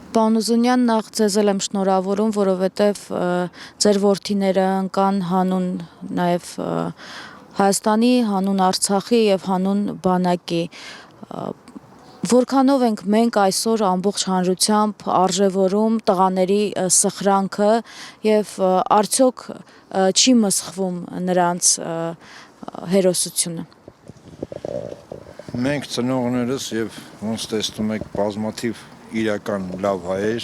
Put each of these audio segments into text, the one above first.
Պարոն Ուզունյան, նախ ձեզ էլ եմ շնորհավորում, որովհետև ձեր որդիները ընկան հանուն նաև Հայաստանի, հանուն Արցախի եւ հանուն բանակի։ Որքանով ենք մենք այսօր ամբողջ հանրությամբ արժևորում տղաների սխրանքը եւ արդյոք չի մսխվում նրանց հերոսությունը։ Մենք ծնողներս եւ ոնց տեսնում եք բազմաթիվ իրական լավ հայեր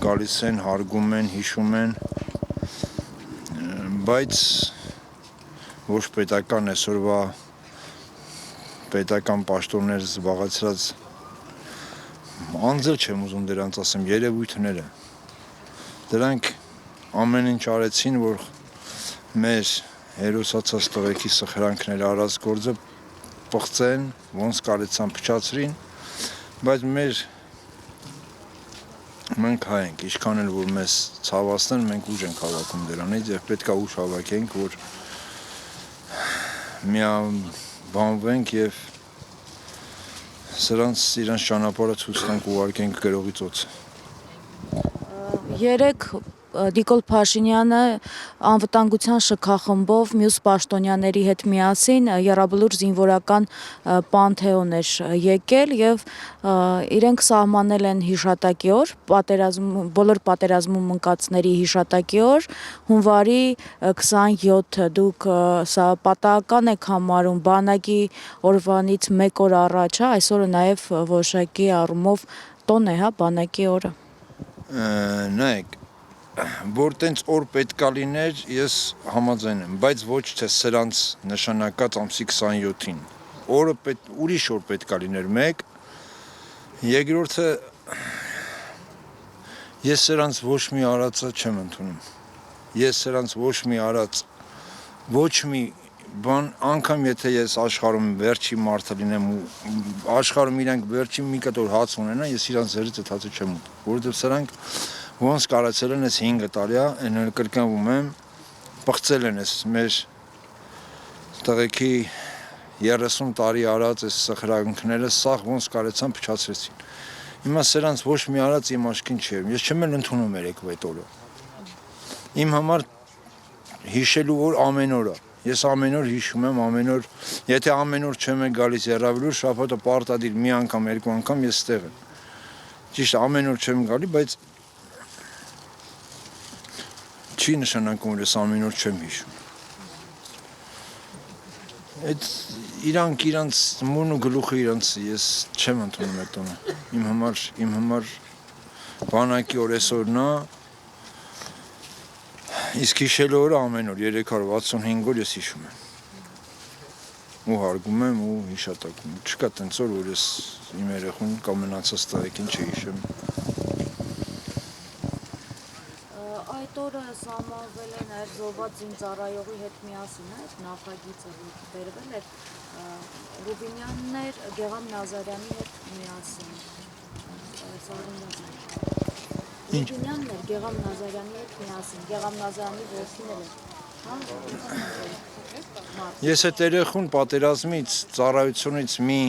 գալիս են, հարգում են, հիշում են, բայց ոչ պետական այսօրվա պետական պաշտոններ զբաղեցրած անձը չեմ ուզում դրանց ասեմ, երևույթները դրանք ամեն ինչ արեցին, որ մեր հերոսացած տղեկի սխրանքները արած գործը պղծեն, ոնց կարեցան փչացրին, բայց մենք հայ ենք, ինչքան էլ որ մեզ ցավացնեն, մենք ուժ ենք հավաքում դրանից եւ պետք է ուժ հավաքենք, որ միաբանվենք եւ սրանց իրենց ճանապարհը ցույց տանք ու ուղարկենք գրողի ծոց։ Երեք Նիկոլ Փաշինյանը անվտանգության շքախմբով մյուս պաշտոնյաների հետ միասին եռաբլուր զինվորական պանթեոն էր եկել եւ իրենք սահմանել են հիշատակի օր, բոլոր պատերազմում ընկածների հիշատակի օր, հունվարի 27-ը։ Դուք սա պատահական եք համարում բանակի օրվանից 1 օր առաջ, այսօրը նաեւ որոշակի առումով տոն է, բանակի օրը։ Նայեք, որ տենց օր պետքա լիներ, ես համաձայն եմ, բայց ոչ թե սրանց նշանակած ամսի 27-ին։ Օրը ուրիշ օր պետքա լիներ 1, երկրորդը ես սրանց ոչ մի արածը չեմ ընդունում։ Ես սրանց ոչ մի արած, ոչ մի բան, անգամ եթե ես աշխարհում վերջի մարդը լինեմ ու աշխարհում իրանք վերջի մի կտոր հաց ունենան, ես իրանց ձեռից այդ հացը չեմ ուտում, որովհետև սրանք ոնց կարացել են այս 5 տարի, այն կրկնվում եմ, պղծել են այս մեր տղեկի 30 տարի արած այս սխրանքները, սաղ ոնց կարեցան փչացրեցին։ Հիմա սրանց ոչ մի արած իմ աչքին չի երևում, ես չեմ էլ ընդունում երեկվա այդ օրը։ Իմ համար հիշելու օր ամեն օր է։ Ես ամեն օր հիշում եմ, ամեն օր, եթե ամեն օր չեմ գալիս եռաբլուր, շաբաթը պարտադիր մի անգամ, երկու անգամ ես ստեղ եմ։ Ճիշտ ամեն օր չեմ գալի, բայց չի նշանակում, որ ես ամեն օր չեմ հիշում։ Այդ իրանց մուն ու գլուխը իրանց ես չեմ ընդունում այդ տոնը։ Իմ համար բանակի օր այսօրն է, իսկ հիշելու օրը ամեն օր 365 օր ես հիշում եմ։ Ու հարգում եմ ու հիշատակում։ Չկա տենց օր, որ ես իմ երեխուն կամ մնացած տղեկին չհիշեմ։ Այդ օրը սահմանվել է նաև զոհված զինծառայողի հետ միասին, այդ նախագիծը բերվել էր Ռուբինյաններ Գեղամ Նազարյանի հետ միասին։ Ռուբինյաններ Գեղամ Նազարյանի հետ միասին, Գեղամ Նազարյանի որդիներ են։ Ես այդ երեխուն պատերազմից, ծառայությունից մի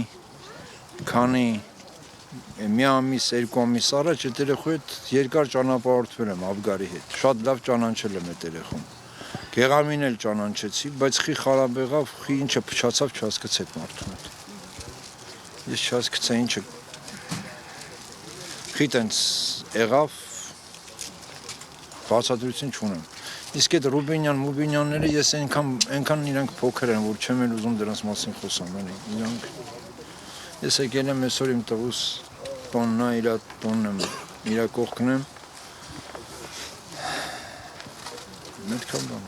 ամիս, 2 ամիս առաջ այդ երեխու հետ երկար ճանապարհորդվել եմ Աբգարի հետ։ Շատ լավ ճանաչել եմ այդ երեխուն։ Գեղամին էլ ճանաչեցի, բայց խի խարավ եղավ, խի ինչը փչացավ չհասկացա այդ մարդուն հետ։ Ես չհասկացա ինչը խի տենց եղավ, բացատրություն չունեմ։ Իսկ այդ Ռուբինյանները ես այնքան իրանք փոքր են, որ չեմ էլ ուզում դրանց մասին խոսամ, ես եկել եմ այսօր իմ տղուս տոննա, իրա կողքն եմ, մետքան բան։